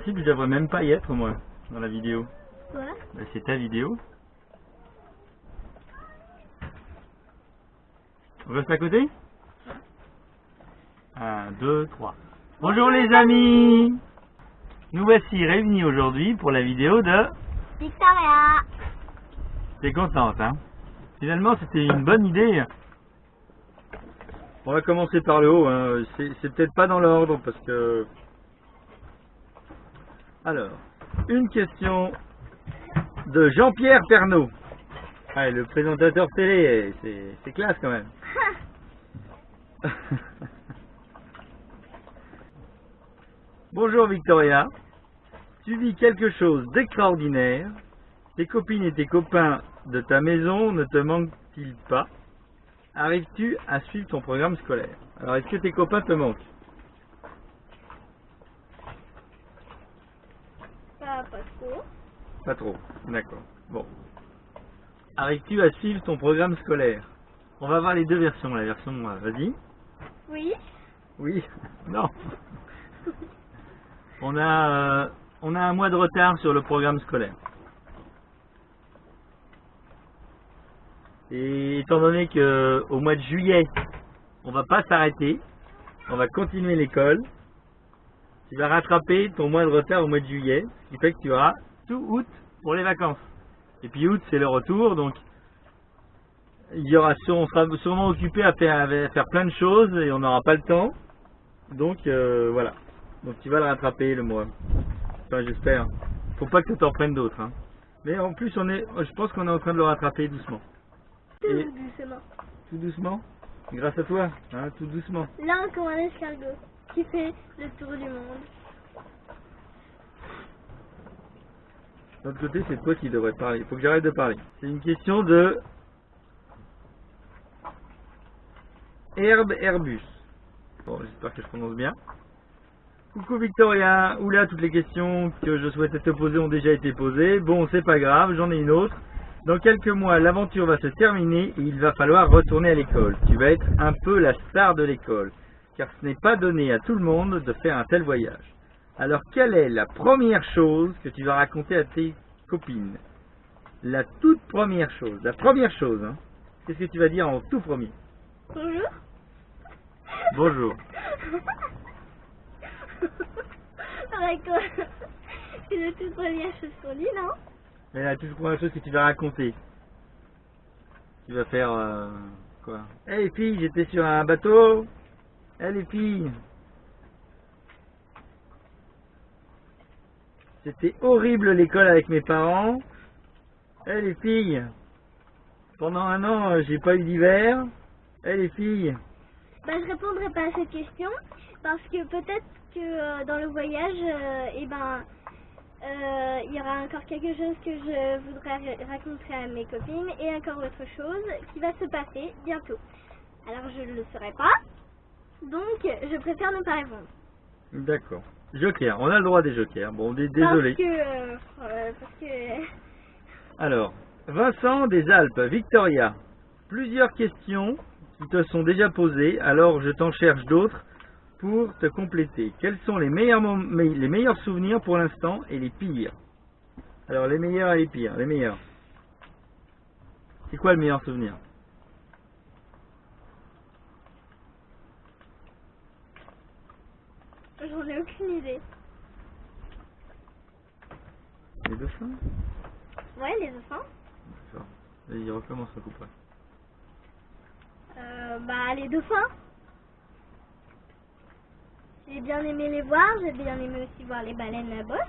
principe, je devrais même pas y être, moi, dans la vidéo. Quoi? Bah, c'est ta vidéo. On reste à côté? 1, 2, 3. Bonjour les amis! Nous voici réunis aujourd'hui pour la vidéo de... Victoria! T'es contente, hein? Finalement, c'était une bonne idée. On va commencer par le haut, hein. C'est peut-être pas dans l'ordre parce que... Alors, une question de Jean-Pierre Pernaut. Ah, le présentateur télé, c'est classe quand même. Bonjour Victoria, tu vis quelque chose d'extraordinaire. Tes copines et tes copains de ta maison ne te manquent-ils pas? Arrives-tu à suivre ton programme scolaire? Alors, est-ce que tes copains te manquent? Pas trop. Pas trop, d'accord. Bon. Arrives-tu à suivre ton programme scolaire? On va voir les deux versions. La version, vas-y. Oui. Oui. Non. On a un mois de retard sur le programme scolaire. Et étant donné que au mois de juillet, on va pas s'arrêter, on va continuer l'école, tu vas rattraper ton mois de retard au mois de juillet, ce qui fait que tu auras tout août pour les vacances. Et puis août, c'est le retour, donc on sera sûrement occupé à faire plein de choses et on n'aura pas le temps. Donc voilà. Donc tu vas le rattraper le mois. Enfin, j'espère. Faut pas que tu t'en prennes d'autres. Hein. Mais en plus, je pense qu'on est en train de le rattraper doucement. Tout Et doucement. tout doucement, grâce à toi, hein, tout doucement. Là, comme un escargot qui fait le tour du monde. De l'autre côté, c'est toi qui devrais parler. Il faut que j'arrête de parler. C'est une question de Herbe Herbus. Bon, j'espère que je prononce bien. Coucou Victoria. Oula, toutes les questions que je souhaitais te poser ont déjà été posées. Bon, c'est pas grave, j'en ai une autre. Dans quelques mois, l'aventure va se terminer et il va falloir retourner à l'école. Tu vas être un peu la star de l'école, car ce n'est pas donné à tout le monde de faire un tel voyage. Alors, quelle est la première chose que tu vas raconter à tes copines? La toute première chose, hein. Qu'est-ce que tu vas dire en tout premier? Bonjour. Bonjour. Avec toi. C'est la toute première chose qu'on dit, non? Mais la toute première chose que tu vas raconter, tu vas faire quoi? Eh les filles, j'étais sur un bateau. Eh les filles, c'était horrible l'école avec mes parents. Eh les filles, pendant un an, j'ai pas eu d'hiver. Eh les filles. Bah, je répondrai pas à cette question parce que peut-être que dans le voyage, il y aura encore quelque chose que je voudrais raconter à mes copines et encore autre chose qui va se passer bientôt. Alors je ne le saurai pas, donc je préfère ne pas répondre. D'accord. Joker, on a le droit des jokers. Bon, désolé. Parce que... Alors, Vincent des Alpes, Victoria. Plusieurs questions qui te sont déjà posées, alors je t'en cherche d'autres pour te compléter. Quels sont les meilleurs souvenirs pour l'instant et les pires? Alors, les meilleurs et les pires. Les meilleurs. C'est quoi le meilleur souvenir? J'en ai aucune idée. Les dauphins? Ouais, les dauphins. D'accord. Vas-y, recommence à couper. Les dauphins. J'ai bien aimé les voir, j'ai bien aimé aussi voir les baleines à bosse.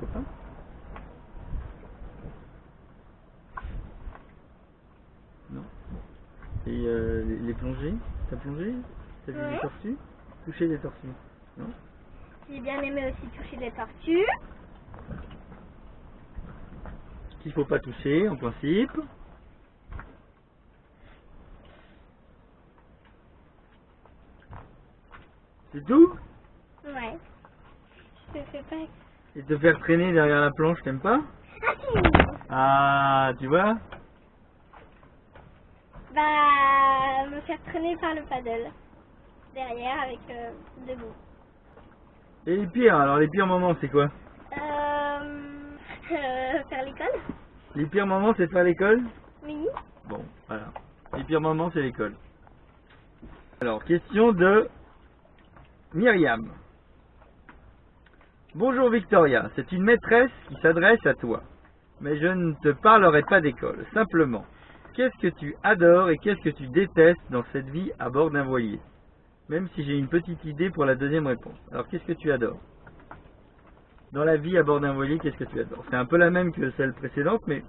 Copain? Non. Et les plongées? T'as plongé? T'as vu Ouais. des tortues? Toucher des tortues? Non? J'ai bien aimé aussi toucher les tortues. Qu'il faut pas toucher en principe. C'est tout? Ouais. Je fais pas... Et te faire traîner derrière la planche, t'aimes pas? Ah si! Ah, tu vois? Bah, me faire traîner par le paddle. derrière avec debout. Et les pires, alors les pires moments c'est quoi? Faire l'école? Les pires moments c'est faire l'école? Oui. Bon, voilà. Les pires moments c'est l'école. Alors, question de Myriam. Bonjour Victoria, c'est une maîtresse qui s'adresse à toi. Mais je ne te parlerai pas d'école. Simplement, qu'est-ce que tu adores et qu'est-ce que tu détestes dans cette vie à bord d'un voilier? Même si j'ai une petite idée pour la deuxième réponse. Alors, qu'est-ce que tu adores? Dans la vie à bord d'un voilier, qu'est-ce que tu adores? C'est un peu la même que celle précédente, mais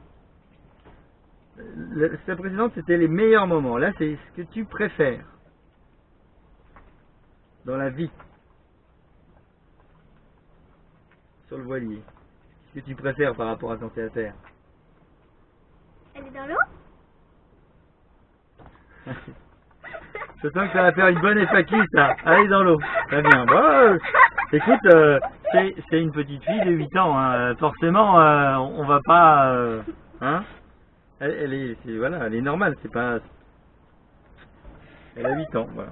celle précédente, c'était les meilleurs moments. Là, c'est ce que tu préfères dans la vie sur le voilier. Ce que tu préfères par rapport à ton terre à terre. Elle est dans l'eau? Je sens que ça va faire une bonne FAQ, ça. Allez dans l'eau. Très bien. Bon, écoute, c'est une petite fille de 8 ans. Hein. Forcément, on va pas... hein. Elle est normale. C'est pas... Elle a 8 ans. Voilà.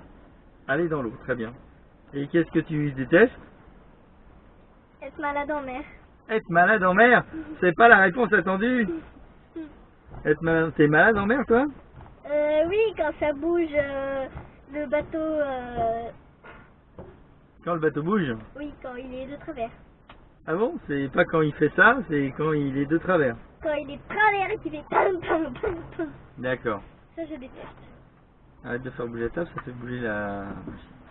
Allez dans l'eau. Très bien. Et qu'est-ce que tu détestes? Être malade en mer. Être malade en mer? C'est pas la réponse attendue. Être malade... T'es malade en mer, toi? Oui, quand ça bouge, le bateau... Quand le bateau bouge? Oui, quand il est de travers. Ah bon? C'est pas quand il fait ça, c'est quand il est de travers. Quand il est de travers et qu'il fait pam pam pam pam. D'accord. Ça, je déteste. Arrête de faire bouger la table, ça fait bouger la...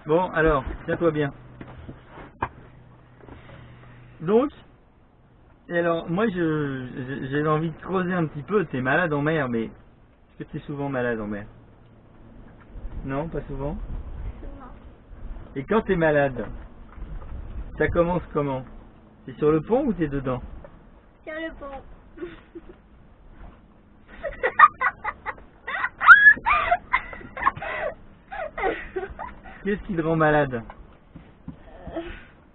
Bon, alors, tiens-toi bien. Donc, et alors, moi, j'ai envie de creuser un petit peu. T'es malade en mer, mais est-ce que t'es souvent malade en mer? Non, pas souvent. Souvent. Et quand t'es malade, ça commence comment? T'es sur le pont ou t'es dedans? Sur le pont. Qu'est-ce qui te rend malade?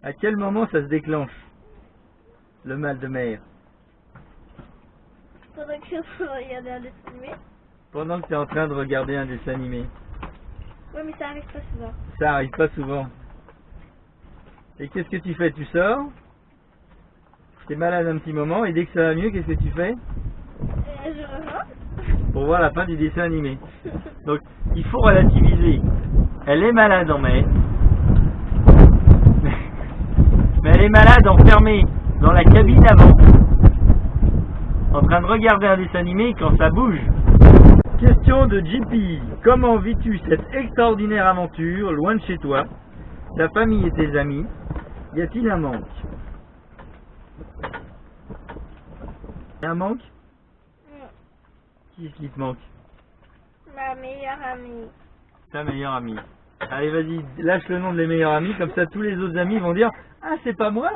À quel moment ça se déclenche? Le mal de mer? Pendant que je suis en train de regarder un dessin animé. Pendant que tu es en train de regarder un dessin animé. Oui, mais ça arrive pas souvent. Ça arrive pas souvent. Et qu'est-ce que tu fais? Tu sors? Tu es malade un petit moment et dès que ça va mieux, qu'est-ce que tu fais? Je reviens. Pour voir la fin du dessin animé. Donc, il faut relativiser. Elle est malade en mer. Mais elle est malade enfermée dans la cabine avant. En train de regarder un dessin animé quand ça bouge. Question de JP. Comment vis-tu cette extraordinaire aventure loin de chez toi, ta famille et tes amis? Y a-t-il un manque? Y a un manque? Qui est-ce qui te manque? Ma meilleure amie. Ta meilleure amie. Allez, vas-y, lâche le nom de les meilleurs amis, comme ça tous les autres amis vont dire « Ah, c'est pas moi ?»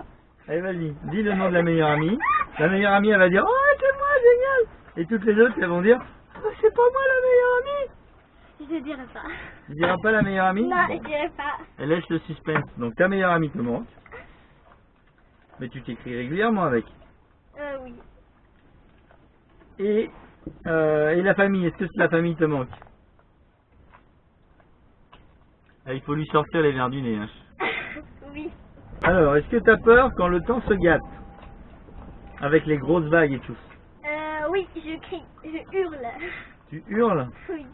Allez, vas-y, dis le nom de la meilleure amie. La meilleure amie, elle va dire « Oh, c'est moi, génial !» Et toutes les autres, elles vont dire « Oh, c'est pas moi la meilleure amie !» Je dirais pas. Tu diras pas la meilleure amie? Non, Bon. je dirais pas. Elle laisse le suspense. Donc ta meilleure amie te manque. Mais tu t'écris régulièrement avec. Oui. Et la famille, est-ce que la famille te manque? Ah, il faut lui sortir les verres du nez. Hein. Oui. Alors, est-ce que tu as peur quand le temps se gâte? Avec les grosses vagues et tout. Oui, je crie, je hurle. Tu hurles? Oui,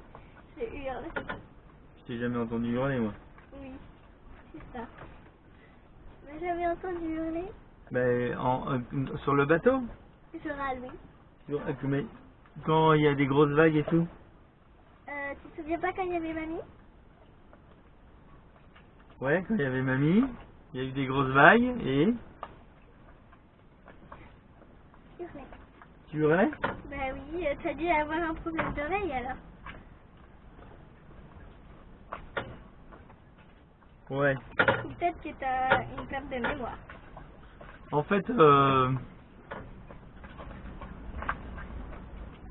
je hurle. Je t'ai jamais entendu hurler, moi. Oui, c'est ça. Mais j'avais entendu hurler. Ben, sur le bateau? Je râle, oui. Mais quand il y a des grosses vagues et tout? Tu te souviens pas quand il y avait mamie? Ouais, quand il y avait mamie, il y a eu des grosses vagues et... Hurler. Tu hurlais? Bah oui, t'as dû avoir un problème d'oreille alors. Ouais. Ou peut-être que t'as une perte de mémoire. En fait,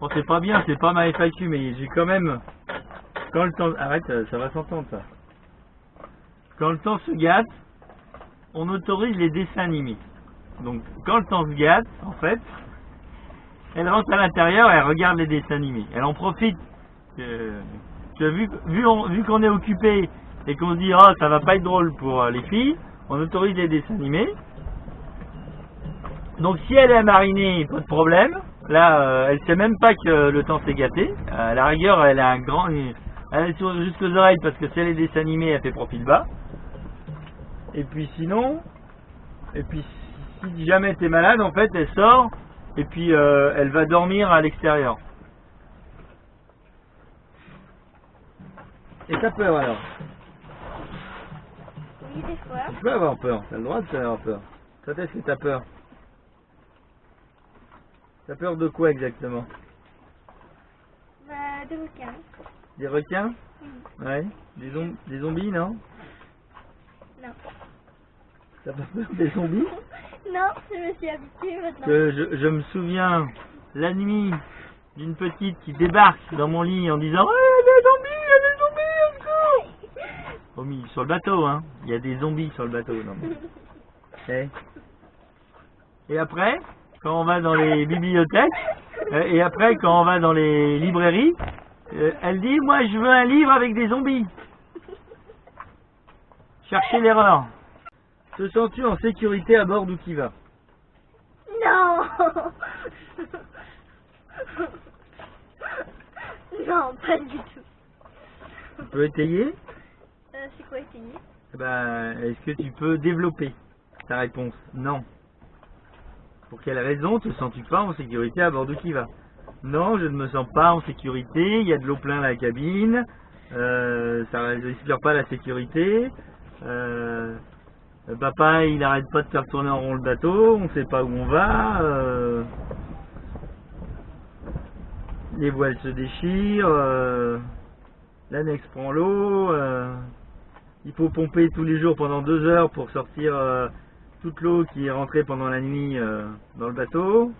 bon, c'est pas bien, c'est pas ma FAQ, mais j'ai quand même... Quand le temps... Arrête, ça va s'entendre, ça. Quand le temps se gâte, on autorise les dessins animés. Donc, quand le temps se gâte, en fait, elle rentre à l'intérieur et elle regarde les dessins animés. Elle en profite que vu qu'on est occupé et qu'on se dit oh ça va pas être drôle pour les filles, on autorise les dessins animés. Donc si elle est marinée, pas de problème. Là, elle sait même pas que le temps s'est gâté. À la rigueur, elle a un grand, elle est jusqu'aux oreilles parce que si elle est dessin animé, elle fait profil bas. Et puis sinon, si jamais t'es malade, en fait, elle sort et puis elle va dormir à l'extérieur. Et t'as peur alors? Oui, des fois. Tu peux avoir peur, t'as le droit de avoir peur. Quand est-ce que t'as peur? T'as peur de quoi exactement? Bah, de requins. Des requins? Oui. Ouais. Des zombies, non? Non. T'as pas peur des zombies? Non, je me suis habituée maintenant. Je me souviens, la nuit, d'une petite qui débarque dans mon lit en disant oh, il y a des zombies, au secours! Oh, mais sur le bateau, hein. Il y a des zombies sur le bateau, non mais. Et après, quand on va dans les bibliothèques, et après quand on va dans les librairies, elle dit moi je veux un livre avec des zombies. Cherchez l'erreur. Te sens-tu en sécurité à bord d'où tu vas? Non. Non, pas du tout. Tu peux étayer? C'est quoi essayer? Est-ce que tu peux développer ta réponse? Non. Pour quelle raison te sens-tu pas en sécurité à bord d'où tu vas? Non, je ne me sens pas en sécurité, il y a de l'eau plein dans la cabine, ça ne respire pas la sécurité, papa il arrête pas de faire tourner en rond le bateau, on ne sait pas où on va, les voiles se déchirent, l'annexe prend l'eau, il faut pomper tous les jours pendant 2 heures pour sortir toute l'eau qui est rentrée pendant la nuit dans le bateau.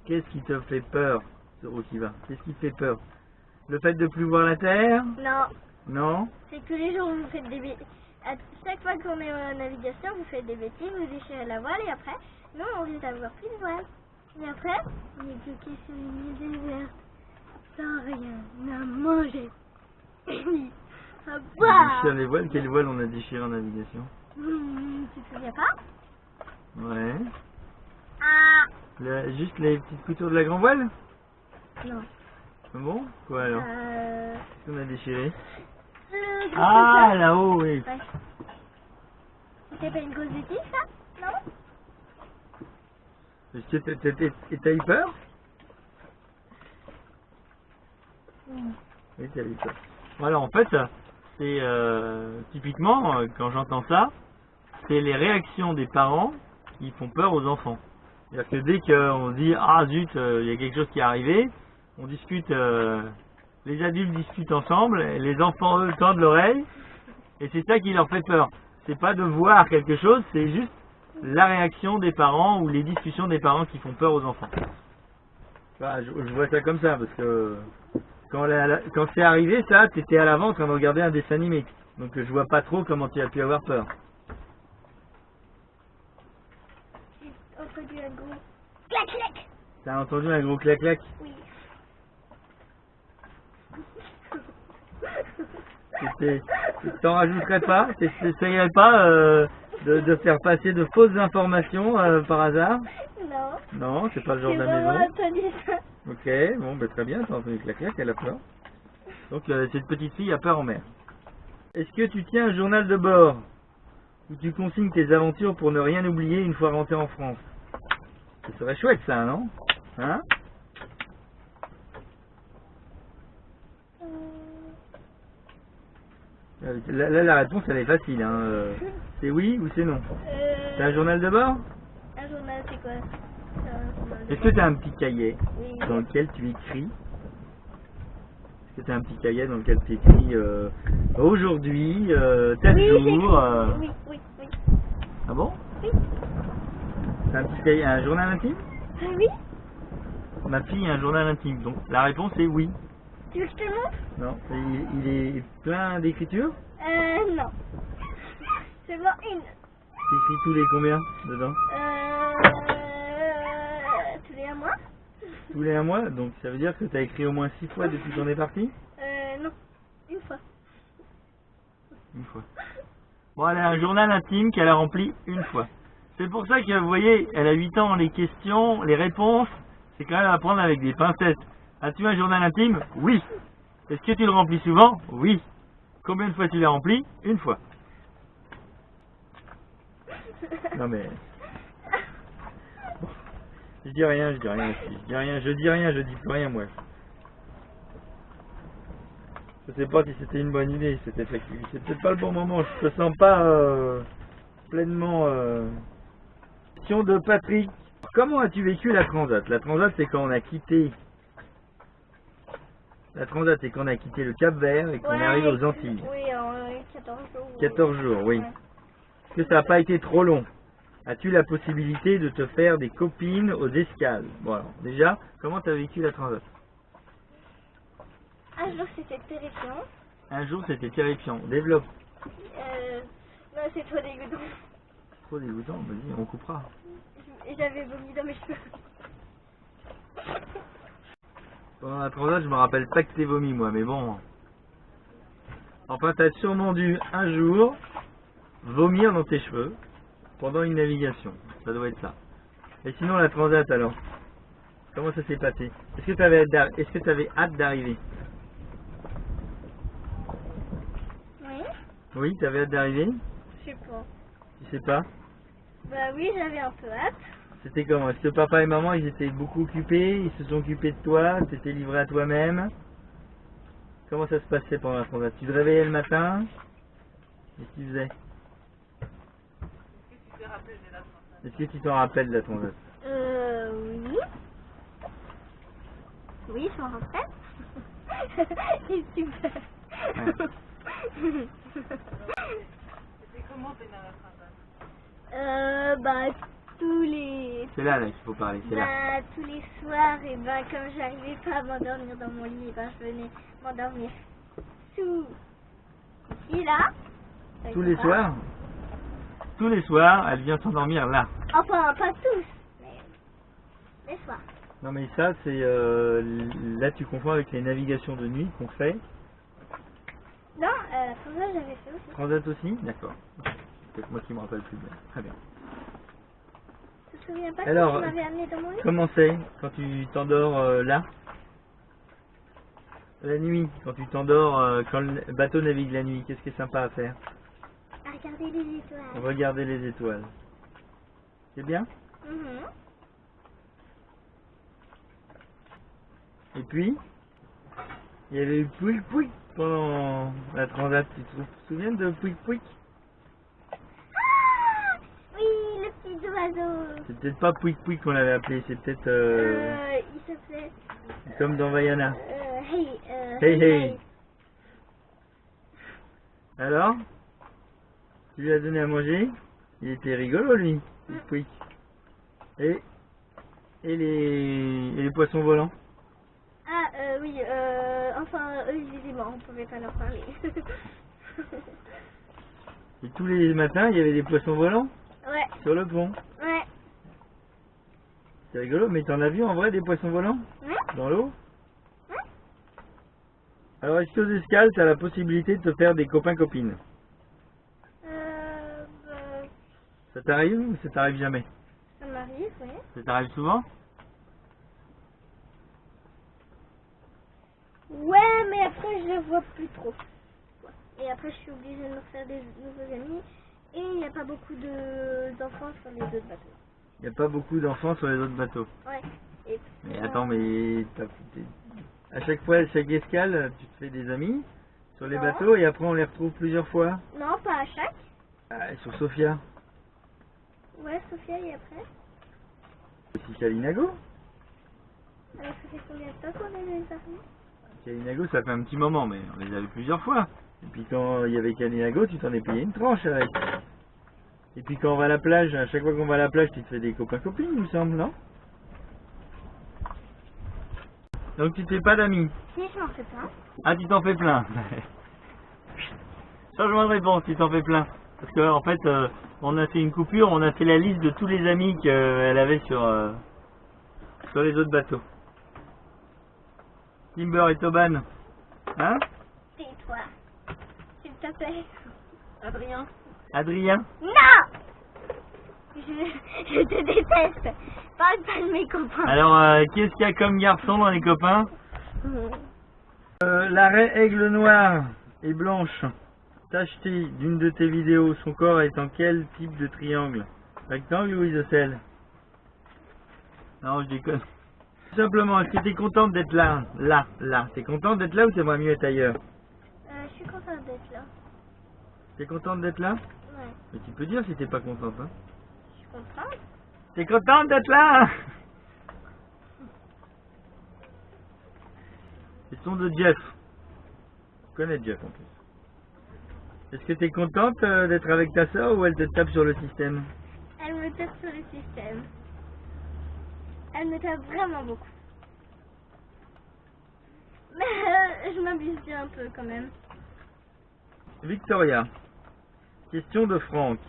Qu'est-ce qui te fait peur sur où tu vas? Qu'est-ce qui te fait peur? Le fait de plus voir la terre? Non. Non? C'est que tous les jours vous faites des bêtises. À chaque fois qu'on est en navigation, vous faites des bêtises, vous déchirez la voile et après, nous on vient d'avoir plus de voile. Et après, on est bloqué sur une île déserte, sans rien à manger. À On boire. déchire les voiles. Quelle voile on a déchiré en navigation? Tu te souviens pas? Ouais. Ah. Juste les petites coutures de la grand voile? Non. Bon? Quoi alors? Qu'est-ce qu'on a déchiré? Le gros Ah, truc, là-haut, oui. ouais. C'était pas une grosse bêtise, ça? Non? Est-ce que t'as eu peur? Oui, t'as eu peur. Voilà, en fait, c'est typiquement, quand j'entends ça, c'est les réactions des parents qui font peur aux enfants. C'est-à-dire que dès qu'on dit ah zut, il y a quelque chose qui est arrivé, on discute, les adultes discutent ensemble, les enfants eux tendent l'oreille, et c'est ça qui leur fait peur. C'est pas de voir quelque chose, c'est juste la réaction des parents ou les discussions des parents qui font peur aux enfants. Enfin, je vois ça comme ça, parce que quand c'est arrivé ça, t'étais à l'avant en train de regarder un dessin animé, donc je vois pas trop comment tu as pu avoir peur. J'ai entendu un gros clac-clac. T'as entendu un gros clac-clac? Oui. T'en rajouterais pas? T'essayerais pas de faire passer de fausses informations par hasard? Non. Non, c'est pas le genre de la J'ai vraiment maison. entendu ça. Ok, bon, bah, très bien, t'as entendu clac-clac, elle a peur. Donc cette petite fille a peur en mer. Est-ce que tu tiens un journal de bord où tu consignes tes aventures pour ne rien oublier une fois rentré en France? Ce serait chouette ça, non? Hein? Là, la réponse elle est facile, hein. C'est oui ou c'est non? T'as un journal de bord? Un journal, c'est quoi? Est-ce que tu as un petit cahier Oui. dans lequel tu écris? Est-ce que tu as un petit cahier dans lequel tu écris aujourd'hui, tel Oui, jour oui, oui, oui. Ah bon? Oui. T'as un petit cahier, un journal intime? Oui. Ma fille a un journal intime, donc la réponse est oui. Tu veux que je te le montre? Non, il est plein d'écriture? Non. Seulement une. Tu écris tous les combien dedans? Tous les 1 mois? Tous les 1 mois, donc ça veut dire que tu as écrit au moins 6 fois depuis qu'on est parti? Non. Une fois. Bon, elle a un journal intime qu'elle a rempli une fois. C'est pour ça que, vous voyez, elle a 8 ans, les questions, les réponses, c'est quand même à prendre avec des pincettes. As-tu un journal intime? Oui. Est-ce que tu le remplis souvent? Oui. Combien de fois tu l'as rempli? Une fois. Non mais... Je dis rien, je dis rien, je dis plus rien moi. Je sais pas si c'était une bonne idée, c'était effectif. C'est peut-être pas le bon moment, je te sens pas pleinement... Question de Patrick. Comment as-tu vécu la transat? La transat c'est quand on a quitté... La transat c'est quand on a quitté le Cap-Vert et qu'on est arrivé aux Antilles. Oui, en 14 jours. 14 jours, oui. Ouais. Est-ce que ça n'a pas été trop long? As-tu la possibilité de te faire des copines aux escales? Bon alors, déjà, comment tu as vécu la transat? Un jour c'était terrifiant. Un jour c'était terrifiant. Développe. Non, c'est trop dégoûtant. Trop dégoûtant, vas-y, on coupera. J'avais vomi dans mes cheveux. Pendant la transat, je me rappelle pas que t'es vomi moi, mais bon. Enfin, t'as sûrement dû un jour vomir dans tes cheveux pendant une navigation. Ça doit être ça. Et sinon, la transat alors, comment ça s'est passé? Est-ce que t'avais hâte d'arriver? Oui. Oui, t'avais hâte d'arriver? Je sais pas. Tu sais pas? Bah oui, j'avais un peu hâte. C'était comment? Est-ce que papa et maman ils étaient beaucoup occupés? Ils se sont occupés de toi? T'étais livré à toi-même? Comment ça se passait pendant la transat? Tu te réveillais le matin? Qu'est-ce que tu faisais? Est-ce que tu t'en rappelles de la transat? Oui. Oui, je m'en rappelle. C'est super. Ouais. C'était comment pendant la transat? Bah tous les... C'est là qu'il faut parler, c'est là. Bah tous les soirs, et ben comme j'arrivais pas à m'endormir dans mon lit, ben je venais m'endormir sous... Ici, là. Tous les soirs? Tous les soirs, elle vient s'endormir là. Enfin, pas tous, mais les soirs. Non mais ça c'est... là tu confonds avec les navigations de nuit qu'on fait. Non, transat j'avais fait aussi. Transat aussi? D'accord. C'est peut-être moi qui me rappelle plus bien. Très bien. Tu te souviens pas Alors, que tu m'avais amené dans mon lit? Comment c'est quand tu t'endors là? La nuit, quand tu t'endors, quand le bateau navigue la nuit, qu'est-ce qui est sympa à faire? À regarder les étoiles. Regarder les étoiles. C'est bien? Mhm. Et puis, il y avait eu Pouic Pouic pendant la transat. Tu te souviens de Pouic Pouic? Ah oui, le petit oiseau. C'est peut-être pas Pouic Pouic qu'on l'avait appelé, c'est peut-être Il s'appelait... comme dans Vaiana. Hey, Hey hey. Alors, tu lui as donné à manger? Il était rigolo lui, Pouic Pouic. Et les poissons volants? Ah, oui, enfin, eux, ils étaient morts, on pouvait pas leur parler. Et tous les matins, il y avait des poissons volants Ouais, sur le pont. ouais. C'est rigolo, mais t'en as vu en vrai des poissons volants Ouais, dans l'eau? ouais. Alors, est-ce qu'aux escales, t'as la possibilité de te faire des copains-copines? Bah, Ça t'arrive ou ça t'arrive jamais? ça m'arrive, ouais. Ça t'arrive souvent? Ouais, mais après, je les vois plus trop. Et après, je suis obligée de me faire des nouveaux amis. Et il n'y a pas beaucoup d'enfants sur les autres bateaux. Il n'y a pas beaucoup d'enfants sur les autres bateaux. Ouais. Et Mais attends, mais à chaque fois, à chaque escale, tu te fais des amis sur les Non. bateaux et après on les retrouve plusieurs fois. Non, pas à chaque. Ah, sur Sofia. Ouais, Sophia, et après. Aussi Kalinago. Alors, ça fait combien de temps qu'on est les amis? Kalinago, ça fait un petit moment, mais on les a vus plusieurs fois. Et puis quand il y avait Kalinago, tu t'en es payé une tranche avec. Et puis quand on va à la plage, à chaque fois qu'on va à la plage, tu te fais des copains-copines, il me semble, non? Donc tu te fais pas d'amis. Si, je m'en fais plein. Ah, tu t'en fais plein. Changement de réponse, tu t'en fais plein. Parce que en fait, on a fait une coupure, on a fait la liste de tous les amis qu'elle avait sur les autres bateaux. Timber et Toban. Hein? Tais-toi. S'il te plaît. Adrien. Adrien. Non. Je te déteste. Parle pas de mes copains. Alors, qu'est-ce qu'il y a comme garçon dans les copains? L'arrêt aigle noir et blanche. Tacheté d'une de tes vidéos, son corps est en quel type de triangle? Rectangle ou isocèle? Non, je déconne. Tout simplement, est-ce que tu es contente d'être là? Là. T'es contente d'être là ou t'aimerais mieux être ailleurs? Je suis contente d'être là. T'es contente d'être là? Ouais. Mais tu peux dire si t'es pas contente, hein? Je suis contente. T'es contente d'être là? Question de Jeff. Je connais Jeff en plus. Est-ce que t'es contente d'être avec ta soeur ou elle te tape sur le système? Elle me tape sur le système. Elle me tape vraiment beaucoup. Mais je m'abuse bien un peu quand même. Victoria. Question de Franck.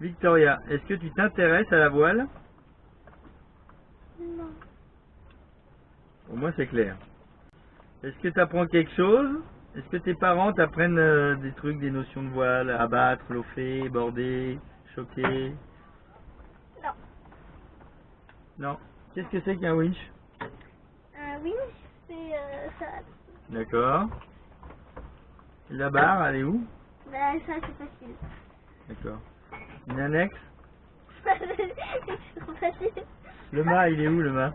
Victoria, est-ce que tu t'intéresses à la voile? Non. Pour moi c'est clair. Est-ce que tu apprends quelque chose? Est-ce que tes parents t'apprennent des trucs, des notions de voile? Abattre, lofer, border, choquer? Non. Non. Qu'est-ce que c'est qu'un winch? Un winch, c'est ça. D'accord. Et la barre, elle est où? Bah, ça, c'est facile. D'accord. Une annexe? C'est trop facile. Le mât, il est où le mât?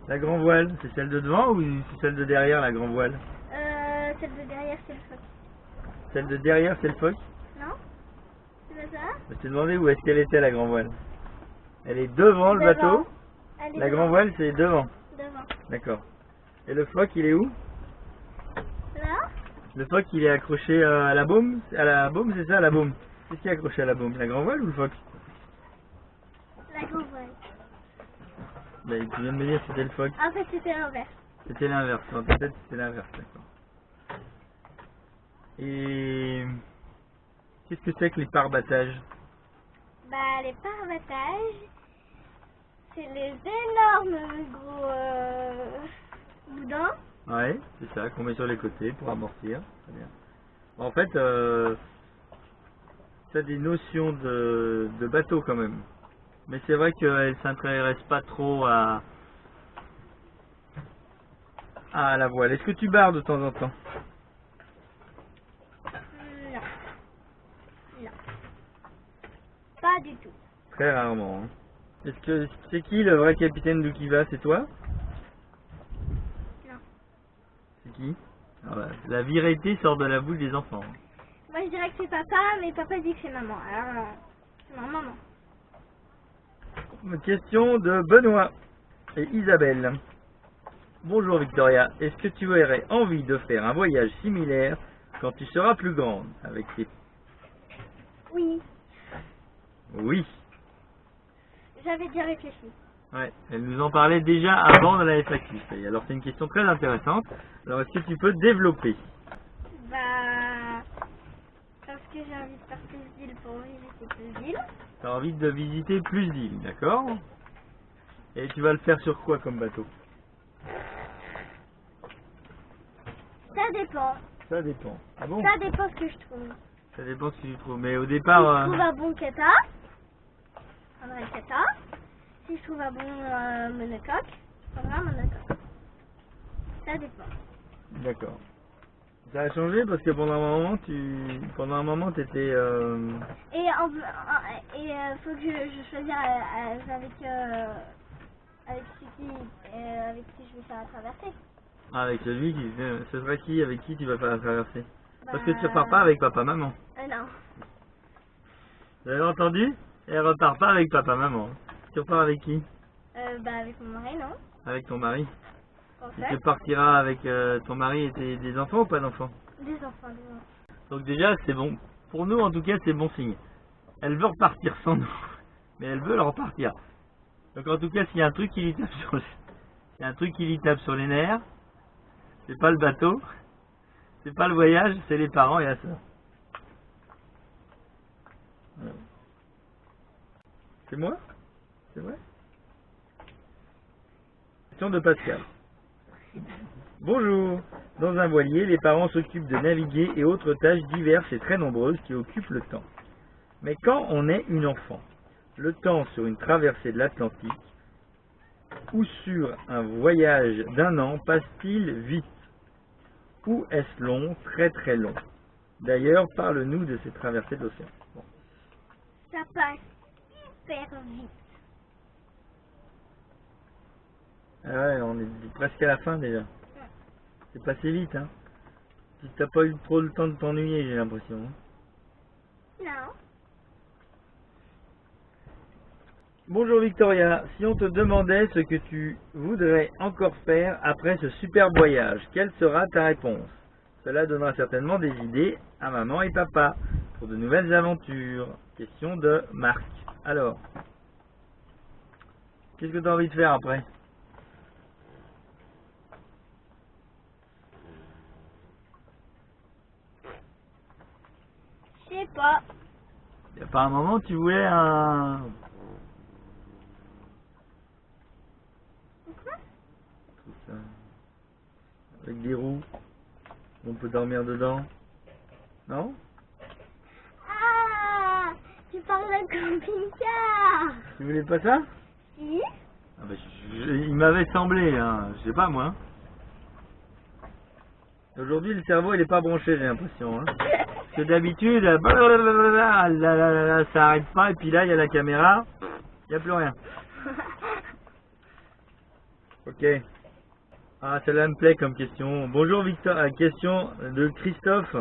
La grand voile, c'est celle de devant ou c'est celle de derrière la grand voile? Celle de derrière, c'est le phoque. Celle de derrière, c'est le phoque? Non? C'est pas ça? Je t'ai demandé où est-ce qu'elle était la grand voile. Elle est devant le bateau? Elle est La devant. grand voile, c'est devant. Devant. D'accord. Et le phoque, il est où? Là? Le phoque, il est accroché à la baume? À la baume, c'est ça, à la baume. Qu'est-ce qui est accroché à la baume? La grand voile ou le phoque? La grande voile. Ben, tu viens de me dire que c'était le phoque. En fait, c'était l'inverse. C'était l'inverse. Dans ta tête, c'était l'inverse, d'accord. Et qu'est-ce que c'est que les pare-battages? Bah, les pare-battages, c'est les énormes gros boudins. Ouais, c'est ça, qu'on met sur les côtés pour amortir. Très bien. En fait, t'as des notions de bateau quand même. Mais c'est vrai qu'elle s'intéresse pas trop à la voile. Est-ce que tu barres de temps en temps? Non. Non. Pas du tout. Très rarement. Hein. Est-ce que c'est qui le vrai capitaine d'Ukiva? C'est toi? Non. C'est qui? Ah bah, la vérité sort de la bouche des enfants. Moi, je dirais que c'est papa, mais papa dit que c'est maman. Alors, c'est ma maman. Une question de Benoît et Isabelle. Bonjour Victoria, est-ce que tu aurais envie de faire un voyage similaire quand tu seras plus grande avec tes... Oui. Oui. J'avais bien réfléchi. Ouais, elle nous en parlait déjà avant de la FAQ. Alors c'est une question très intéressante. Alors est-ce que tu peux développer? Bah, parce que j'ai envie de faire plus d'îles pour visiter plus d'îles. Tu as envie de visiter plus d'îles, d'accord? Et tu vas le faire sur quoi comme bateau? Ça dépend. Ça dépend. Ah bon? Ça dépend ce que je trouve. Ça dépend ce que tu trouves. Mais au Si départ... je trouve un bon kata, je prendrai le kata. Si je trouve un bon monocoque, je prendrai un monocoque. Ça dépend. D'accord. Ça a changé parce que pendant un moment t'étais... Et faut que je choisisse avec qui je vais faire la traversée. avec celui qui... Ce sera qui avec qui tu vas faire la traversée? Parce que tu Bah, repars pas avec papa-maman. Non. Vous avez entendu? Elle repart pas avec papa-maman. Tu repars avec qui? Bah avec mon mari, non? Avec ton mari. En Et fait, tu partiras avec ton mari et des enfants ou pas d'enfants? des enfants. Donc déjà c'est bon. Pour nous en tout cas c'est bon signe. Elle veut repartir sans nous. Mais elle veut leur repartir. Donc en tout cas s'il y a un truc qui lui tape sur les nerfs, c'est pas le bateau, c'est pas le voyage, c'est les parents et la sœur. Voilà. C'est moi? C'est vrai? Question de Pascal. Bonjour. Dans un voilier, les parents s'occupent de naviguer et autres tâches diverses et très nombreuses qui occupent le temps. Mais quand on est une enfant, le temps sur une traversée de l'Atlantique ou sur un voyage d'1 an passe-t-il vite? Ou est-ce long, très très long? D'ailleurs, parle-nous de ces traversées de l'océan. Bon. Ça passe hyper vite. Ah ouais, on est presque à la fin déjà. C'est passé vite, hein. Tu t'as pas eu trop le temps de t'ennuyer, j'ai l'impression. Hein. Non. Bonjour Victoria, si on te demandait ce que tu voudrais encore faire après ce superbe voyage, quelle sera ta réponse? Cela donnera certainement des idées à maman et papa pour de nouvelles aventures. Question de Marc. Alors, qu'est-ce que tu as envie de faire après? Je sais pas. Il n'y a pas un moment où tu voulais un... Quoi? Tout ça. Avec des roues. On peut dormir dedans. Non? Ah, tu parles de camping-car. Tu voulais pas ça? Si. Ah bah, il m'avait semblé, hein. Je sais pas moi. Aujourd'hui le cerveau il est pas bronché, j'ai l'impression. Hein. Parce que d'habitude, ça arrête pas et puis là il y a la caméra, il n'y a plus rien. Ok. Ah, celle-là me plaît comme question. Bonjour Victor, question de Christophe.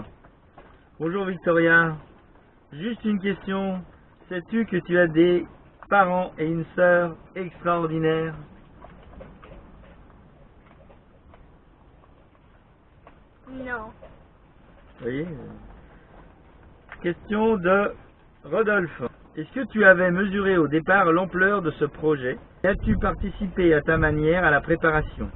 Bonjour Victoria. Juste une question. Sais-tu que tu as des parents et une sœur extraordinaires? Non. Vous voyez? Question de Rodolphe. Est-ce que tu avais mesuré au départ l'ampleur de ce projet? As-tu participé à ta manière à la préparation?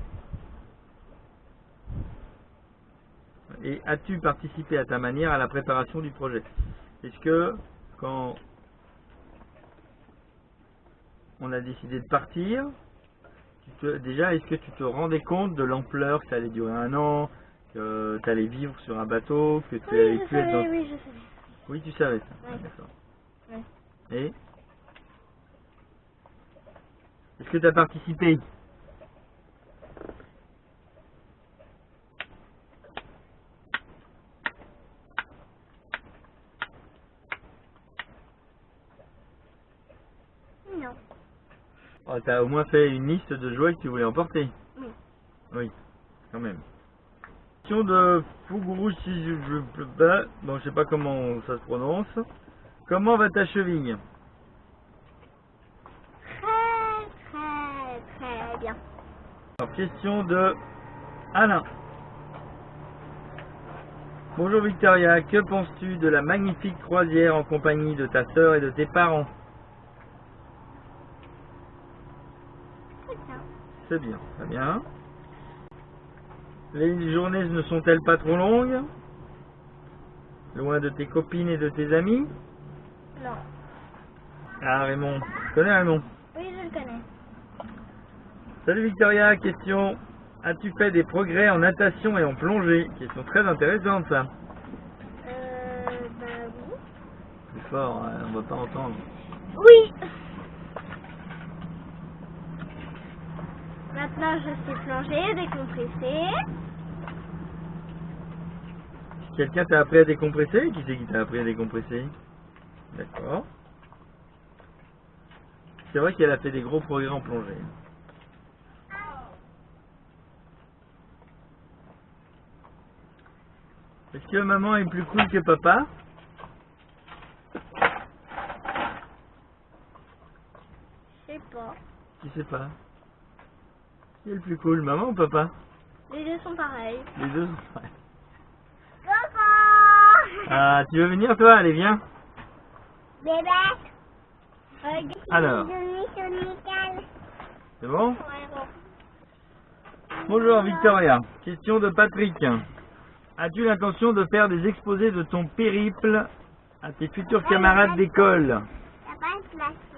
Et as-tu participé à ta manière à la préparation du projet? Est-ce que quand on a décidé de partir, déjà est-ce que tu te rendais compte de l'ampleur que ça allait durer 1 an, que tu allais vivre sur un bateau, que tu allais Oui, je plus être savais, dans... oui, je savais. Oui, tu savais ça. Ouais. D'accord. Ouais. Et est-ce que tu as participé? Non. Oh, tu as au moins fait une liste de jouets que tu voulais emporter. Oui. Oui, quand même. Question de Fuguru si je bon, je sais pas comment ça se prononce. Comment va ta cheville? Très bien. Alors, question de Alain. Bonjour Victoria, que penses-tu de la magnifique croisière en compagnie de ta sœur et de tes parents? Très bien. C'est bien, très bien. Les journées ne sont-elles pas trop longues? Loin de tes copines et de tes amis? Non. Ah Raymond, tu connais Raymond? Oui, je le connais. Salut Victoria, question. As-tu fait des progrès en natation et en plongée? Question très intéressante ça. Bah oui. Plus fort, hein, on va pas entendre. Oui. Maintenant, je sais plonger, décompresser. Quelqu'un t'a appris à décompresser? Qui c'est qui t'a appris à décompresser? D'accord. C'est vrai qu'elle a fait des gros progrès en plongée. Est-ce que maman est plus cool que papa? Je sais pas. Tu sais pas. Qui est le plus cool, maman ou papa? Les deux sont pareils. Les deux sont pareils. Papa! Ah, tu veux venir toi? Allez, viens. Bébé. Alors. C'est bon? Bonjour Victoria. Question de Patrick. As-tu l'intention de faire des exposés de ton périple à tes futurs camarades d'école?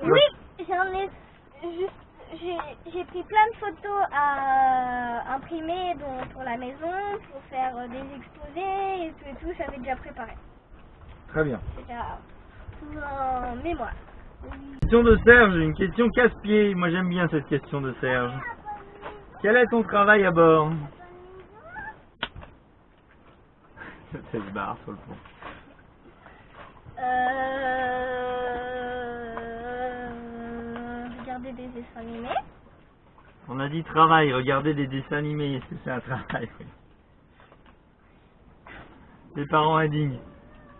Oui, j'en ai juste j'ai pris plein de photos à imprimer pour la maison, pour faire des exposés et tout, j'avais déjà préparé. Très bien. C'est déjà tout en mémoire. Question de Serge, une question casse-pied. Moi j'aime bien cette question de Serge. Quel est ton travail à bord? Ça se barre sur le pont. Regarder des dessins animés. On a dit travail, regarder des dessins animés, est-ce que c'est un travail? Oui. Les parents indignes.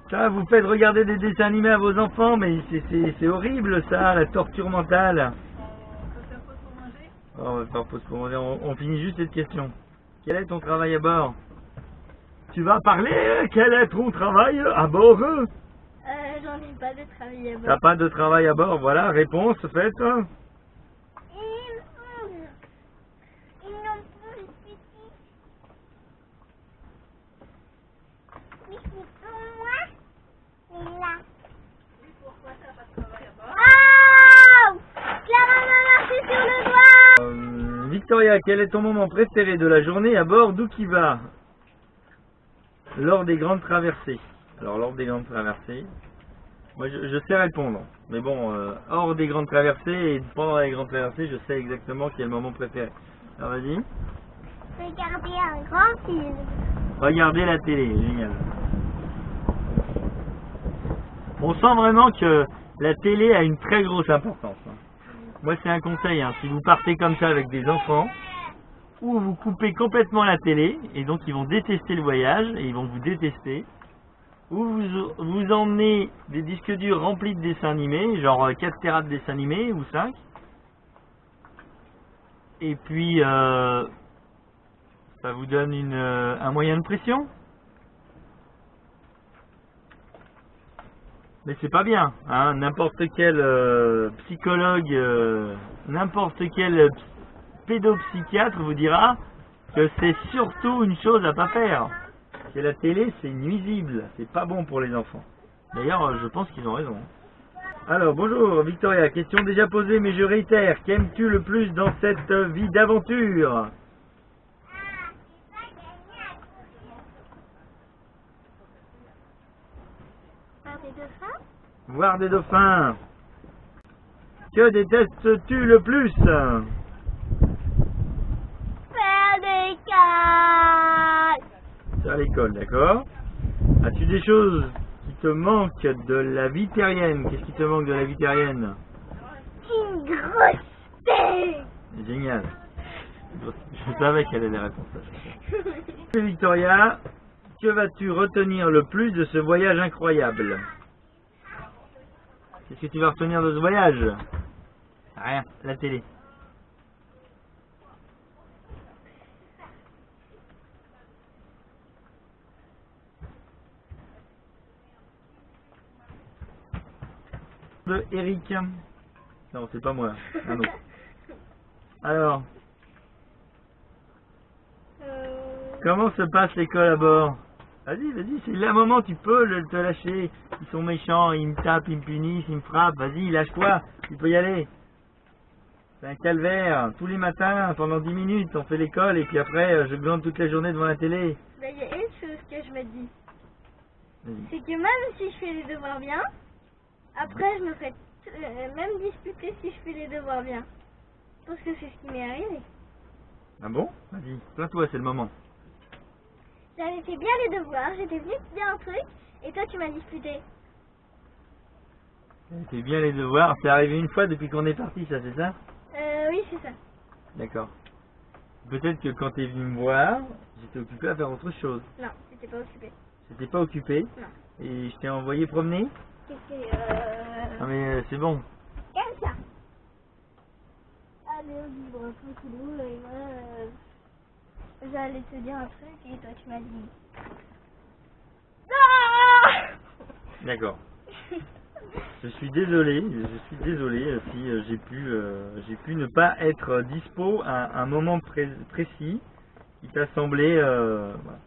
Ça, vous faites regarder des dessins animés à vos enfants, mais c'est horrible ça, la torture mentale. On peut faire pause pour manger. Oh, on va faire pause pour manger, on finit juste cette question. Quel est ton travail à bord? Tu vas parler? Quel est ton travail à bord? J'en ai pas de travail à bord. T'as pas de travail à bord, voilà, réponse faite. Pourquoi t'as pas de travail à bord? Oh! Clara m'a marché sur le doigt! Victoria, quel est ton moment préféré de la journée à bord d'où qui va? Lors des grandes traversées. Alors, lors des grandes traversées, moi je sais répondre. Mais bon, hors des grandes traversées et pendant les grandes traversées, je sais exactement quel est le moment préféré. Alors, vas-y. Regardez un grand film. Regardez la télé, génial. On sent vraiment que la télé a une très grosse importance. Moi, c'est un conseil, hein. Si vous partez comme ça avec des enfants, ou vous coupez complètement la télé, et donc ils vont détester le voyage, et ils vont vous détester, ou vous emmenez des disques durs remplis de dessins animés, genre 4 Tera de dessins animés, ou 5, et puis ça vous donne un moyen de pression. Mais c'est pas bien, hein. N'importe quel psychologue, n'importe quel pédopsychiatre vous dira que c'est surtout une chose à pas faire. Que la télé c'est nuisible, c'est pas bon pour les enfants. D'ailleurs, je pense qu'ils ont raison. Alors, bonjour Victoria, question déjà posée mais je réitère. Qu'aimes-tu le plus dans cette vie d'aventure? Des dauphins? Voir des dauphins. Que détestes-tu le plus? Faire des cases. C'est à l'école, d'accord? As-tu des choses qui te manquent de la vie terrienne? Qu'est-ce qui te manque de la vie terrienne? Une grosse tête. Génial. Je savais qu'elle allait répondre ça. Victoria, que vas-tu retenir le plus de ce voyage incroyable? Qu'est-ce que tu vas retenir de ce voyage? Rien, la télé. De Eric. Non, c'est pas moi, un autre. Alors, comment se passe l'école à bord? Vas-y, c'est le moment, tu peux te lâcher. Ils sont méchants, ils me tapent, ils me punissent, ils me frappent. Vas-y, lâche-toi, tu peux y aller. C'est un calvaire. Tous les matins, pendant 10 minutes, on fait l'école et puis après, je glande toute la journée devant la télé. Ben, il y a une chose que je me dis. Vas-y. C'est que même si je fais les devoirs bien, après je me ferai même disputer si je fais les devoirs bien. Parce que c'est ce qui m'est arrivé. Ah bon? Vas-y, plains-toi, c'est le moment. J'avais fait bien les devoirs, j'étais venu te dire un truc, et toi tu m'as disputé. C'est bien les devoirs. C'est arrivé une fois depuis qu'on est parti, ça, c'est ça? Oui, c'est ça. D'accord. Peut-être que quand tu es venu me voir, j'étais occupé à faire autre chose. Non, j'étais pas occupée. J'étais pas occupé Non. et je t'ai envoyé promener. C'était Ah mais c'est bon. comme ça. Allez, on libre tranquillou, et moi, j'allais te dire un truc, et toi tu m'as dit... Ah. D'accord. Je suis désolé si j'ai pu ne pas être dispo à un moment précis qui t'a semblé voilà.